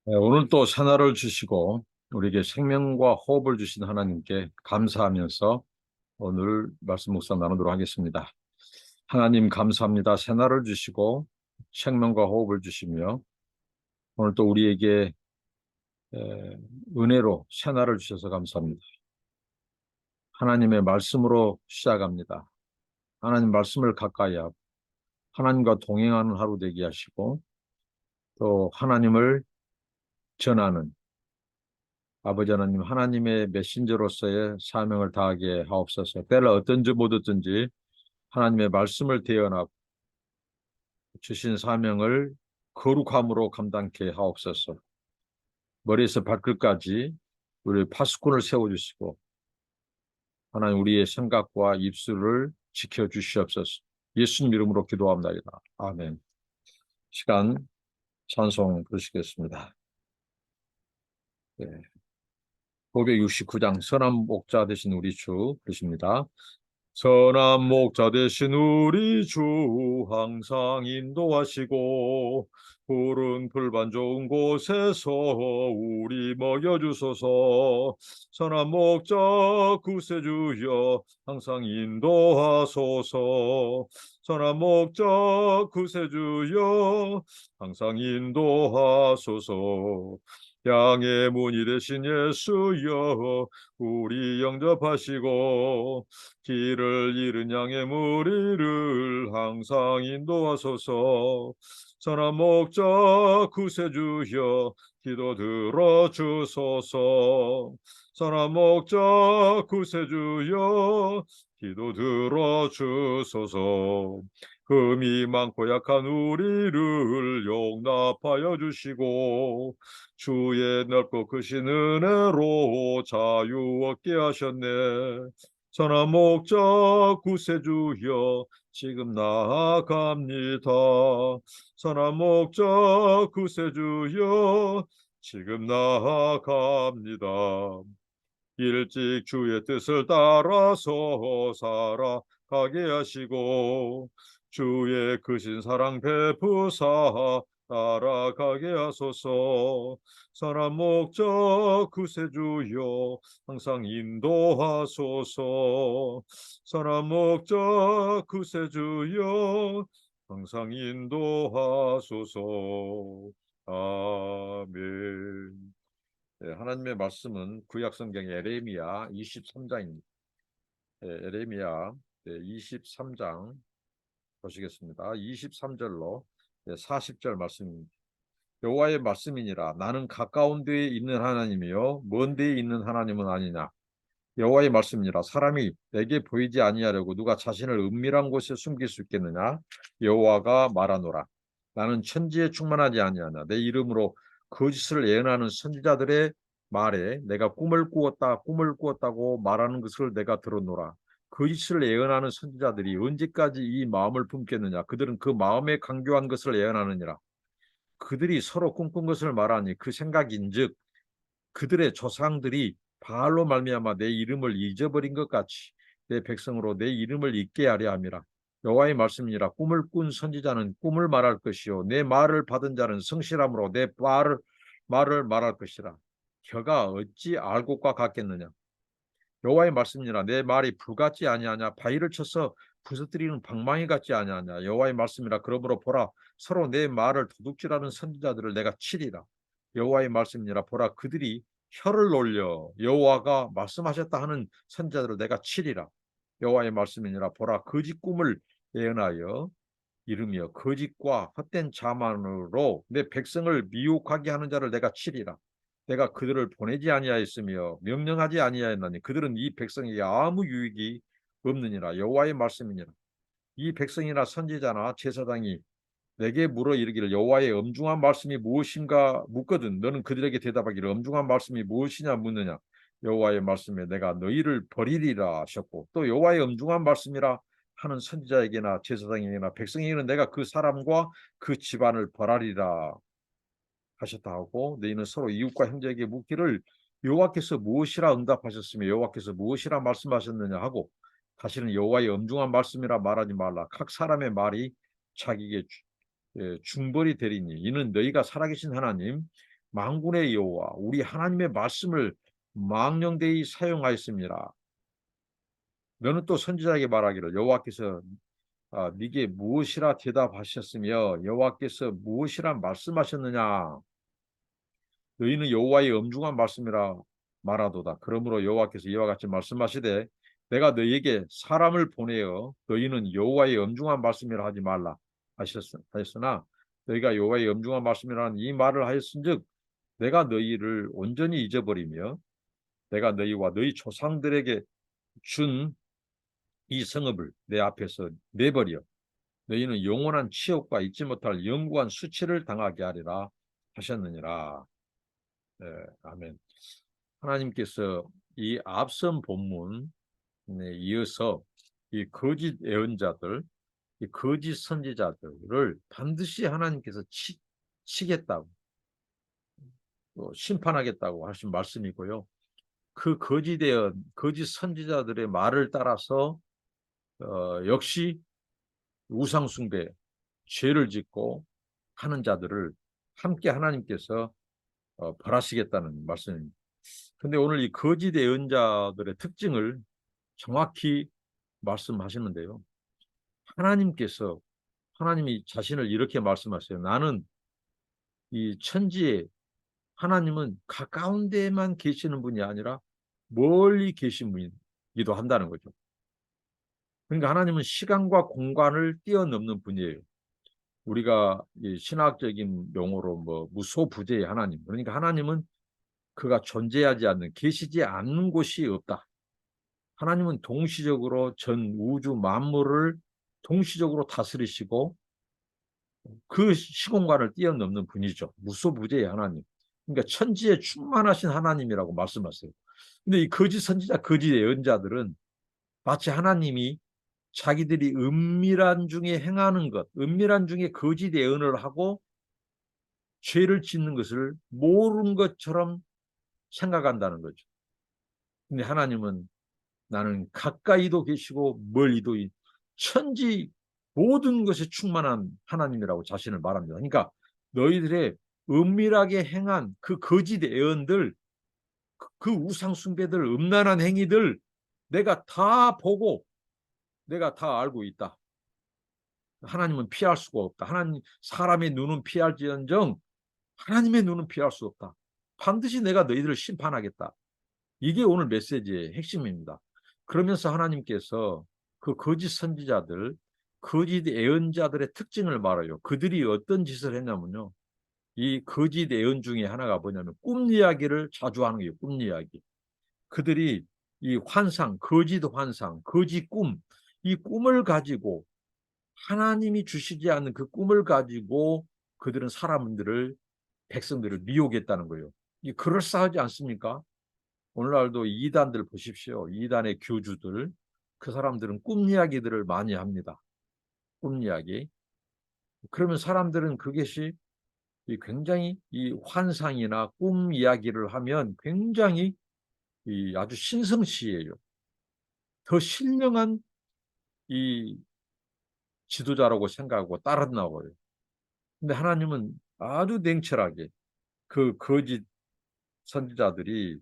네, 오늘 또 새날을 주시고 우리에게 생명과 호흡을 주신 하나님께 감사하면서 오늘 말씀 묵상 나누도록 하겠습니다. 하나님 감사합니다. 새날을 주시고 생명과 호흡을 주시며 오늘 또 우리에게 은혜로 새날을 주셔서 감사합니다. 하나님의 말씀으로 시작합니다. 하나님 말씀을 가까이 하고 하나님과 동행하는 하루 되게 하시고 또 하나님을 전하는 아버지 하나님, 하나님의 메신저로서의 사명을 다하게 하옵소서. 때를 어떤지 못 어떤지 하나님의 말씀을 대언하고 주신 사명을 거룩함으로 감당케 하옵소서. 머리에서 발끝까지 우리 파수꾼을 세워주시고 하나님 우리의 생각과 입술을 지켜주시옵소서. 예수님 이름으로 기도합니다. 아멘. 시간 찬송 부르시겠습니다. 네. 569장 선한 목자 되신 우리 주 부르십니다. 선한 목자 되신 우리 주 항상 인도하시고 푸른 풀반 좋은 곳에서 우리 먹여주소서. 선한 목자 구세주여 항상 인도하소서. 선한 목자 구세주여 항상 인도하소서. 양의 문이 되신 예수여 우리 영접하시고 길을 잃은 양의 무리를 항상 인도하소서. 선한 목자 구세주여 기도 들어주소서. 선한 목자 구세주여 기도 들어주소서. 흠이 많고 약한 우리를 용납하여 주시고 주의 넓고 크신 은혜로 자유 얻게 하셨네. 선한 목자 구세주여 지금 나아갑니다. 선한 목자 구세주여 지금 나아갑니다. 일찍 주의 뜻을 따라서 살아가게 하시고 주의 크신 사랑 베푸사 따라가게 하소서. 선한 목자 구세주여 항상 인도하소서. 선한 목자 구세주여 항상 인도하소서. 아멘. 네, 하나님의 말씀은 구약성경 에레미야 23장입니다. 네, 에레미야 23장 보시겠습니다. 23절로 40절 말씀입니다. 여호와의 말씀이니라. 나는 가까운 데에 있는 하나님이요 먼 데에 있는 하나님은 아니냐. 여호와의 말씀이니라. 사람이 내게 보이지 아니하려고 누가 자신을 은밀한 곳에 숨길 수 있겠느냐. 여호와가 말하노라. 나는 천지에 충만하지 아니하나 내 이름으로 거짓을 예언하는 선지자들의 말에 내가 꿈을 꾸었다고 말하는 것을 내가 들었노라. 거짓을 예언하는 선지자들이 언제까지 이 마음을 품겠느냐. 그들은 그 마음에 강교한 것을 예언하느니라. 그들이 서로 꿈꾼 것을 말하니 그 생각인즉 그들의 조상들이 바알로 말미암아 내 이름을 잊어버린 것 같이 내 백성으로 내 이름을 잊게 하려 함이라. 여호와의 말씀이니라. 꿈을 꾼 선지자는 꿈을 말할 것이요 내 말을 받은 자는 성실함으로 내 말을 말할 것이라. 혀가 어찌 알곡과 같겠느냐. 여호와의 말씀이니라. 내 말이 불같지 아니하냐. 바위를 쳐서 부서뜨리는 방망이 같지 아니하냐. 여호와의 말씀이라. 그러므로 보라 서로 내 말을 도둑질하는 선지자들을 내가 치리라. 여호와의 말씀이니라. 보라 그들이 혀를 놀려 여호와가 말씀하셨다 하는 선지자들을 내가 치리라. 여호와의 말씀이니라. 보라 거짓 꿈을 예언하여 이르며 거짓과 헛된 자만으로 내 백성을 미혹하게 하는 자를 내가 치리라. 내가 그들을 보내지 아니하였으며 명령하지 아니하였나니 그들은 이 백성에게 아무 유익이 없느니라. 여호와의 말씀이니라. 이 백성이나 선지자나 제사장이 내게 물어 이르기를 여호와의 엄중한 말씀이 무엇인가 묻거든 너는 그들에게 대답하기를 엄중한 말씀이 무엇이냐 묻느냐. 여호와의 말씀에 내가 너희를 버리리라 하셨고 또 여호와의 엄중한 말씀이라 하는 선지자에게나 제사장에게나 백성에게는 내가 그 사람과 그 집안을 벌하리라 하셨다 하고 너희는 서로 이웃과 형제에게 묻기를 여호와께서 무엇이라 응답하셨으며 여호와께서 무엇이라 말씀하셨느냐 하고 다시는 여호와의 엄중한 말씀이라 말하지 말라. 각 사람의 말이 자기에게 중벌이 되리니 이는 너희가 살아계신 하나님 만군의 여호와 우리 하나님의 말씀을 망령되이 사용하였습니다. 너는 또 선지자에게 말하기를 여호와께서 네게 무엇이라 대답하셨으며 여호와께서 무엇이라 말씀하셨느냐. 너희는 여호와의 엄중한 말씀이라 말하도다. 그러므로 여호와께서 이와 같이 말씀하시되 내가 너희에게 사람을 보내어 너희는 여호와의 엄중한 말씀이라 하지 말라 하였으나 너희가 여호와의 엄중한 말씀이라는 이 말을 하였은즉 내가 너희를 온전히 잊어버리며 내가 너희와 너희 조상들에게 준 이 성읍을 내 앞에서 내버려 너희는 영원한 치욕과 잊지 못할 영구한 수치를 당하게 하리라 하셨느니라. 네, 아멘. 하나님께서 이 앞선 본문에 이어서 이 거짓 예언자들, 이 거짓 선지자들을 반드시 하나님께서 치겠다고, 심판하겠다고 하신 말씀이고요. 그 거짓 예언, 거짓 선지자들의 말을 따라서 역시 우상 숭배, 죄를 짓고 하는 자들을 함께 하나님께서 벌하시겠다는 말씀입니다. 근데 오늘 이 거짓 예언자들의 특징을 정확히 말씀하시는데요. 하나님이 자신을 이렇게 말씀하세요. 나는 이 천지에 하나님은 가까운 데만 계시는 분이 아니라 멀리 계신 분이기도 한다는 거죠. 그러니까 하나님은 시간과 공간을 뛰어넘는 분이에요. 우리가 신학적인 용어로 뭐 무소부재의 하나님. 그러니까 하나님은 그가 존재하지 않는, 계시지 않는 곳이 없다. 하나님은 동시적으로 전 우주 만물을 동시적으로 다스리시고 그 시공간을 뛰어넘는 분이죠. 무소부재의 하나님. 그러니까 천지에 충만하신 하나님이라고 말씀하세요. 근데 이 거짓 선지자, 거짓 예언자들은 마치 하나님이 자기들이 은밀한 중에 행하는 것, 은밀한 중에 거짓 예언을 하고 죄를 짓는 것을 모르는 것처럼 생각한다는 거죠. 근데 하나님은 나는 가까이도 계시고 멀리도 천지 모든 것에 충만한 하나님이라고 자신을 말합니다. 그러니까 너희들의 은밀하게 행한 그 거짓 예언들, 그 우상 숭배들, 음란한 행위들 내가 다 보고 내가 다 알고 있다. 하나님은 피할 수가 없다. 사람의 눈은 피할지언정 하나님의 눈은 피할 수 없다. 반드시 내가 너희들을 심판하겠다. 이게 오늘 메시지의 핵심입니다. 그러면서 하나님께서 그 거짓 선지자들, 거짓 예언자들의 특징을 말해요. 그들이 어떤 짓을 했냐면요. 이 거짓 예언 중에 하나가 뭐냐면 꿈 이야기를 자주 하는 거예요. 꿈 이야기. 그들이 이 환상, 거짓 환상, 거짓 꿈, 이 꿈을 가지고 하나님이 주시지 않는 그 꿈을 가지고 그들은 백성들을 미혹했다는 거예요. 이 그럴싸하지 않습니까? 오늘날도 이단들 보십시오. 이단의 교주들, 그 사람들은 꿈 이야기들을 많이 합니다. 꿈 이야기. 그러면 사람들은 그것이 굉장히 이 환상이나 꿈 이야기를 하면 굉장히 아주 신성시해요. 더 신령한 이 지도자라고 생각하고 따랐나 봐요. 근데 하나님은 아주 냉철하게 그 거짓 선지자들이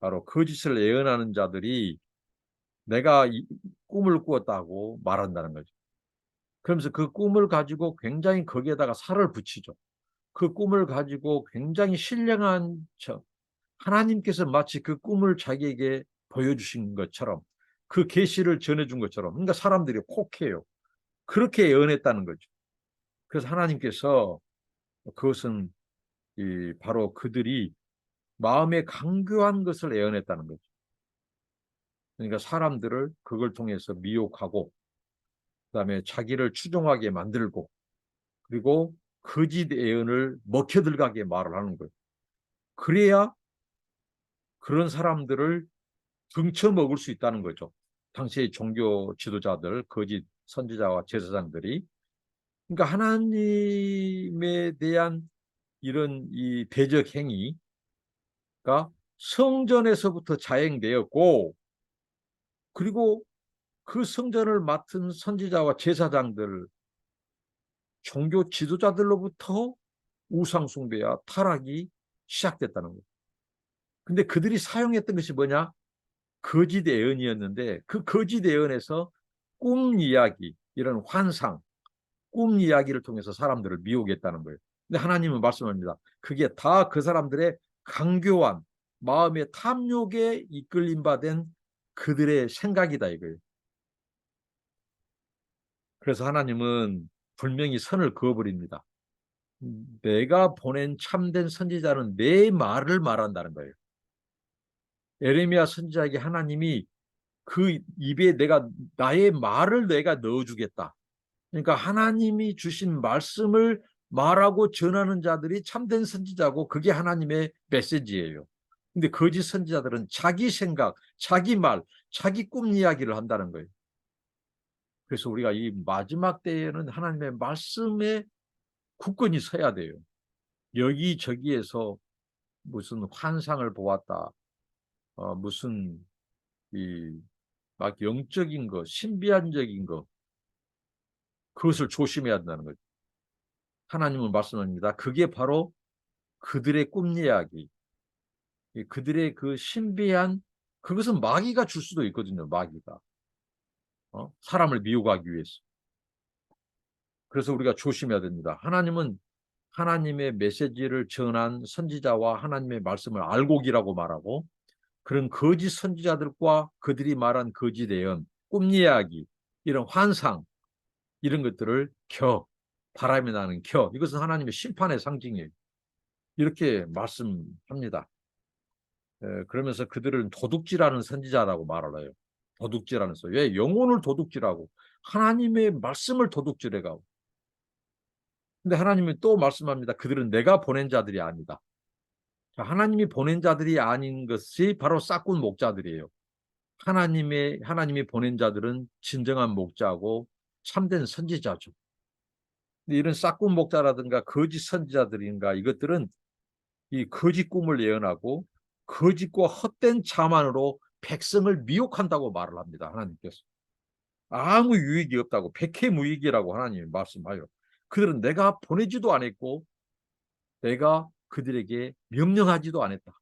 바로 거짓을 예언하는 자들이 내가 이 꿈을 꾸었다고 말한다는 거죠. 그러면서 그 꿈을 가지고 굉장히 거기에다가 살을 붙이죠. 그 꿈을 가지고 굉장히 신령한 하나님께서 마치 그 꿈을 자기에게 보여주신 것처럼 그 계시를 전해준 것처럼 그러니까 사람들이 혹해요. 그렇게 예언했다는 거죠. 그래서 하나님께서 그것은 바로 그들이 마음에 강교한 것을 예언했다는 거죠. 그러니까 사람들을 그걸 통해서 미혹하고 그다음에 자기를 추종하게 만들고 그리고 거짓 예언을 먹혀들가게 말을 하는 거예요. 그래야 그런 사람들을 등쳐먹을 수 있다는 거죠. 당시의 종교 지도자들, 거짓 선지자와 제사장들이. 그러니까 하나님에 대한 이런 이 대적 행위가 성전에서부터 자행되었고 그리고 그 성전을 맡은 선지자와 제사장들, 종교 지도자들로부터 우상 숭배와 타락이 시작됐다는 거예요. 근데 그들이 사용했던 것이 뭐냐? 거짓 예언이었는데 그 거짓 예언에서 꿈 이야기, 이런 환상, 꿈 이야기를 통해서 사람들을 미혹했다는 거예요. 근데 하나님은 말씀합니다. 그게 다 그 사람들의 강교한 마음의 탐욕에 이끌림 받은 그들의 생각이다 이거예요. 그래서 하나님은 분명히 선을 그어버립니다. 내가 보낸 참된 선지자는 내 말을 말한다는 거예요. 에레미야 선지자에게 하나님이 그 입에 나의 말을 내가 넣어주겠다. 그러니까 하나님이 주신 말씀을 말하고 전하는 자들이 참된 선지자고 그게 하나님의 메시지예요. 근데 거짓 선지자들은 자기 생각, 자기 말, 자기 꿈 이야기를 한다는 거예요. 그래서 우리가 이 마지막 때에는 하나님의 말씀에 굳건히 서야 돼요. 여기저기에서 무슨 환상을 보았다. 무슨 이 막 영적인 거, 신비한적인 거, 그것을 조심해야 한다는 거죠. 하나님은 말씀합니다. 그게 바로 그들의 꿈 이야기, 그들의 그 신비한, 그것은 마귀가 줄 수도 있거든요. 마귀가 사람을 미혹하기 위해서. 그래서 우리가 조심해야 됩니다. 하나님은 하나님의 메시지를 전한 선지자와 하나님의 말씀을 알곡이라고 말하고, 그런 거짓 선지자들과 그들이 말한 거짓 예언, 꿈 이야기, 이런 환상, 이런 것들을 바람이 나는 이것은 하나님의 심판의 상징이에요. 이렇게 말씀합니다. 그러면서 그들은 도둑질하는 선지자라고 말을 해요. 도둑질하는 소. 왜? 영혼을 도둑질하고 하나님의 말씀을 도둑질해가고. 근데 하나님이 또 말씀합니다. 그들은 내가 보낸 자들이 아니다. 하나님이 보낸 자들이 아닌 것이 바로 싹군 목자들이에요. 하나님이 보낸 자들은 진정한 목자고 참된 선지자죠. 이런 싹군 목자라든가 거짓 선지자들인가, 이것들은 이 거짓 꿈을 예언하고 거짓과 헛된 자만으로 백성을 미혹한다고 말을 합니다. 하나님께서 아무 유익이 없다고, 백해무익이라고 하나님이 말씀하여, 그들은 내가 보내지도 않았고 내가 그들에게 명령하지도 않았다.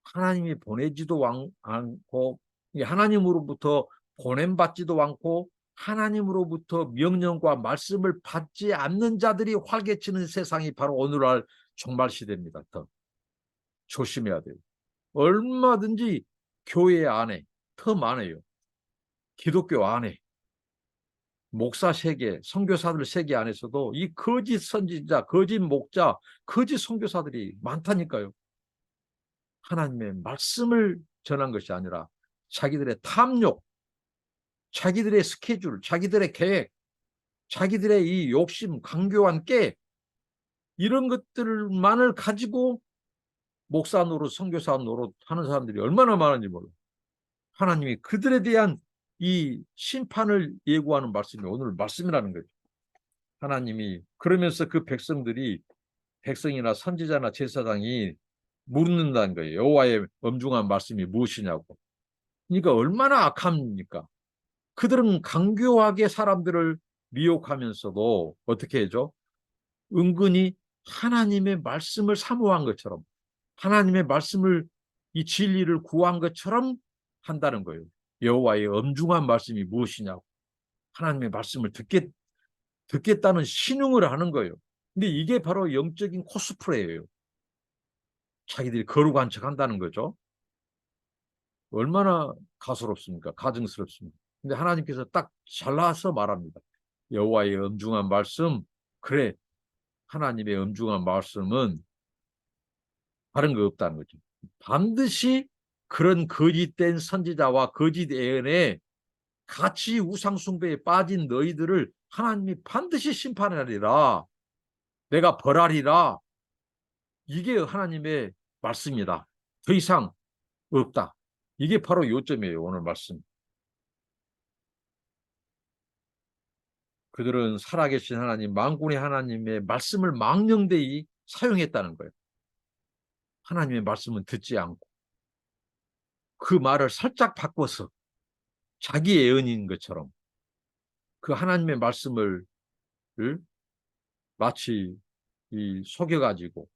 하나님이 보내지도 않고 하나님으로부터 보냄받지도 않고 하나님으로부터 명령과 말씀을 받지 않는 자들이 활개치는 세상이 바로 오늘날 종말 시대입니다. 더 조심해야 돼요. 얼마든지 교회 안에 더 많아요. 기독교 안에 목사 세계, 선교사들 세계 안에서도 이 거짓 선지자, 거짓 목자, 거짓 선교사들이 많다니까요. 하나님의 말씀을 전한 것이 아니라 자기들의 탐욕, 자기들의 스케줄, 자기들의 계획, 자기들의 이 욕심, 강교한 깨, 이런 것들만을 가지고 목사 노릇, 선교사 노릇 하는 사람들이 얼마나 많은지 몰라요. 하나님이 그들에 대한 이 심판을 예고하는 말씀이 오늘 말씀이라는 거죠. 하나님이 그러면서 그 백성이나 선지자나 제사장이 묻는다는 거예요. 여호와의 엄중한 말씀이 무엇이냐고. 그러니까 얼마나 악합니까? 그들은 강교하게 사람들을 미혹하면서도 어떻게 해죠? 은근히 하나님의 말씀을 사모한 것처럼, 하나님의 말씀을, 이 진리를 구한 것처럼 한다는 거예요. 여호와의 엄중한 말씀이 무엇이냐고. 하나님의 말씀을 듣겠다는 신용을 하는 거예요. 근데 이게 바로 영적인 코스프레예요. 자기들이 거룩한 척 한다는 거죠. 얼마나 가소롭습니까? 가증스럽습니까? 근데 하나님께서 딱 잘라서 말합니다. 여호와의 엄중한 말씀, 그래, 하나님의 엄중한 말씀은 다른 거 없다는 거죠. 반드시 그런 거짓된 선지자와 거짓 예언에 같이 우상 숭배에 빠진 너희들을 하나님이 반드시 심판하리라. 내가 벌하리라. 이게 하나님의 말씀이다. 더 이상 없다. 이게 바로 요점이에요. 오늘 말씀. 그들은 살아계신 하나님, 만군의 하나님의 말씀을 망령되이 사용했다는 거예요. 하나님의 말씀은 듣지 않고 그 말을 살짝 바꿔서 자기 예언인 것처럼 그 하나님의 말씀을 마치 속여가지고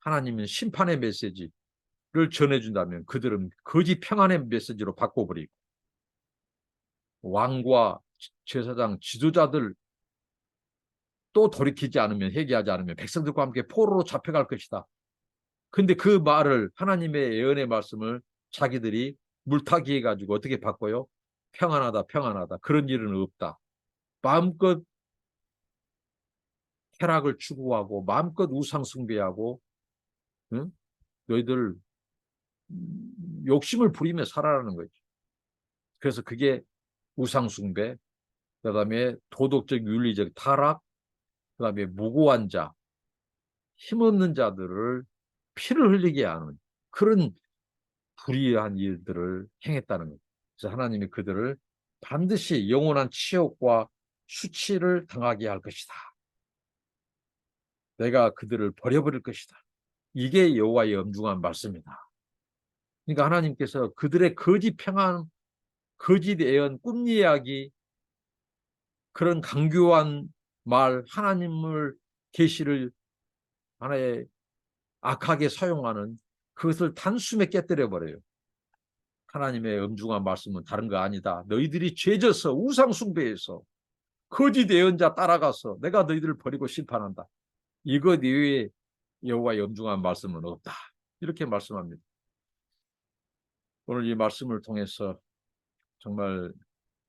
하나님은 심판의 메시지를 전해준다면 그들은 거짓 평안의 메시지로 바꿔버리고 왕과 제사장 지도자들 또 돌이키지 않으면 회개하지 않으면 백성들과 함께 포로로 잡혀갈 것이다. 근데 그 말을 하나님의 예언의 말씀을 자기들이 물타기 해가지고 어떻게 바꿔요? 평안하다 평안하다 그런 일은 없다. 마음껏 쾌락을 추구하고 마음껏 우상 숭배하고 응? 너희들 욕심을 부리며 살아라는 거지. 그래서 그게 우상 숭배, 그다음에 도덕적 윤리적 타락, 그다음에 무고한 자, 힘없는 자들을 피를 흘리게 하는 그런 불의한 일들을 행했다는 거죠. 그래서 하나님이 그들을 반드시 영원한 치욕과 수치를 당하게 할 것이다. 내가 그들을 버려버릴 것이다. 이게 여호와의 엄중한 말씀이다. 그러니까 하나님께서 그들의 거짓 평안, 거짓 예언, 꿈 이야기, 그런 강교한 말, 하나님을 계시를 하나의 악하게 사용하는 그것을 단숨에 깨뜨려 버려요. 하나님의 엄중한 말씀은 다른 거 아니다. 너희들이 죄져서 우상 숭배해서 거짓 예언자 따라가서 내가 너희들을 버리고 심판한다. 이것 이외에 여호와의 엄중한 말씀은 없다. 이렇게 말씀합니다. 오늘 이 말씀을 통해서 정말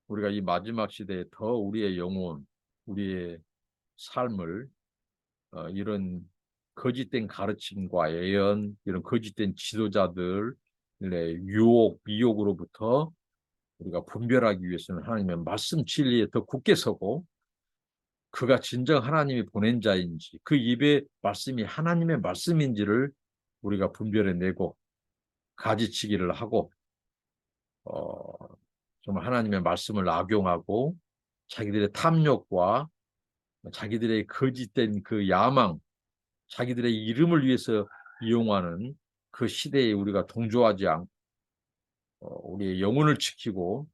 우리가 이 마지막 시대에 더 우리의 영혼, 우리의 삶을 이런 거짓된 가르침과 예언, 이런 거짓된 지도자들의 유혹, 미혹으로부터 우리가 분별하기 위해서는 하나님의 말씀 진리에 더 굳게 서고 그가 진정 하나님이 보낸 자인지 그 입의 말씀이 하나님의 말씀인지를 우리가 분별해내고 가지치기를 하고 정말 하나님의 말씀을 악용하고 자기들의 탐욕과 자기들의 거짓된 그 야망, 자기들의 이름을 위해서 이용하는 그 시대에 우리가 동조하지 않고 우리의 영혼을 지키고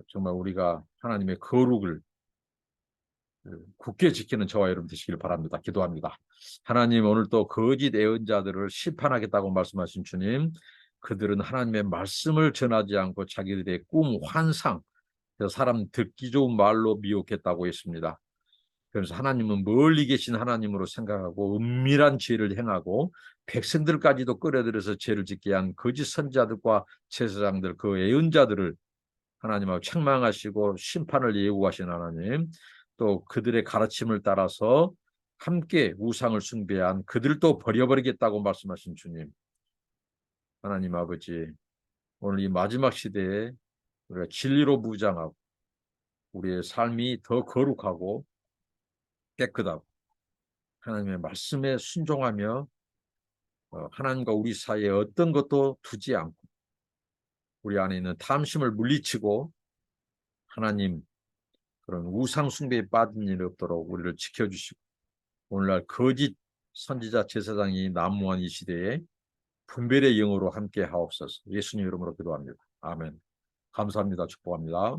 정말 우리가 하나님의 거룩을 굳게 지키는 저와 여러분 되시기를 바랍니다. 기도합니다. 하나님 오늘 또 거짓 예언자들을 심판하겠다고 말씀하신 주님, 그들은 하나님의 말씀을 전하지 않고 자기들의 꿈, 환상, 사람 듣기 좋은 말로 미혹했다고 했습니다. 그래서 하나님은 멀리 계신 하나님으로 생각하고 은밀한 죄를 행하고 백성들까지도 끌어들여서 죄를 짓게 한 거짓 선지자들과 제사장들, 그 예언자들을 하나님하고 책망하시고 심판을 예고하신 하나님, 또 그들의 가르침을 따라서 함께 우상을 숭배한 그들도 버려버리겠다고 말씀하신 주님, 하나님 아버지, 오늘 이 마지막 시대에 우리가 진리로 무장하고 우리의 삶이 더 거룩하고 깨끗하고 하나님의 말씀에 순종하며 하나님과 우리 사이에 어떤 것도 두지 않고 우리 안에 있는 탐심을 물리치고 하나님 그런 우상 숭배에 빠진 일이 없도록 우리를 지켜주시고 오늘날 거짓 선지자 제사장이 난무한 이 시대에 분별의 영으로 함께 하옵소서. 예수님 이름으로 기도합니다. 아멘. 감사합니다. 축복합니다.